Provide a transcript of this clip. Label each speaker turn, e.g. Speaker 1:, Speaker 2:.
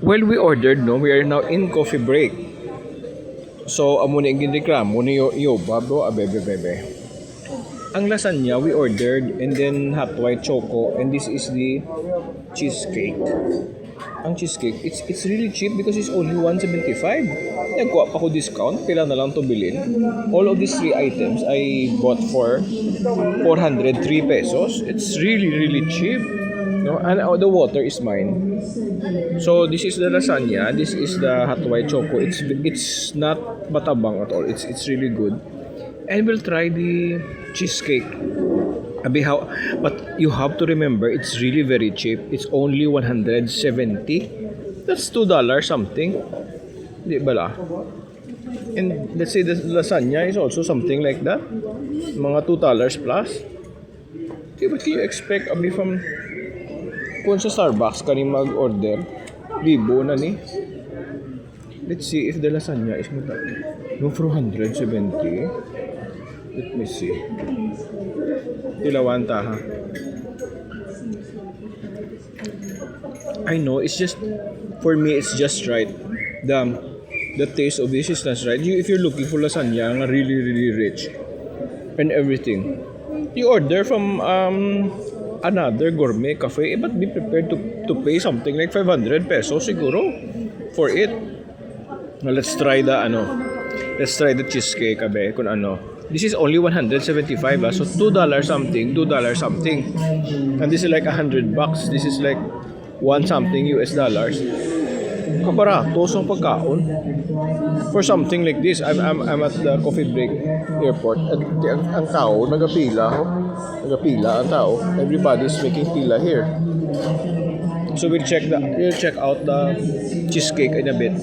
Speaker 1: Well, we ordered, no? We are now in coffee break. So, amo na yung ginreklamo ni Yoba, bro, abebe, bebe. Ang lasagna, we ordered, and then hot white choco, and this is the cheesecake. Ang cheesecake, it's really cheap because it's only 175. Nagkuha pa ko discount, pila na lang to bilhin. All of these three items I bought for 403 pesos. It's really, really cheap. No? And the water is mine. So this is the lasagna. This is the hot white choco. It's not matabang at all. It's really good. And we'll try the cheesecake. Abi how, but you have to remember it's really very cheap. It's only 170. That's $2 something. Di ba la? And let's say the lasagna is also something like that. Mga $2 plus. Di ba can you expect abi from kung sa Starbucks ka ni mag-order, libo na ni. Let's see if the lasagna is mo no, for 170. Let me see. Tilawan ta ha. I know it's just for me it's just right. The taste of this is just right. If you're looking for lasagna, really really rich and everything, you order from another gourmet cafe, but be prepared to pay something like 500 pesos siguro for it. Now let's try the cheesecake abe kung ano. This is only 175 so $2 something, $2 something. And this is like $100. This is like one something US dollars. Kabarato sa pagkaon. For something like this, I'm at the coffee break airport. At ang tao nagapila, ang tao. Everybody's making pila here. So we'll check out the cheesecake in a bit.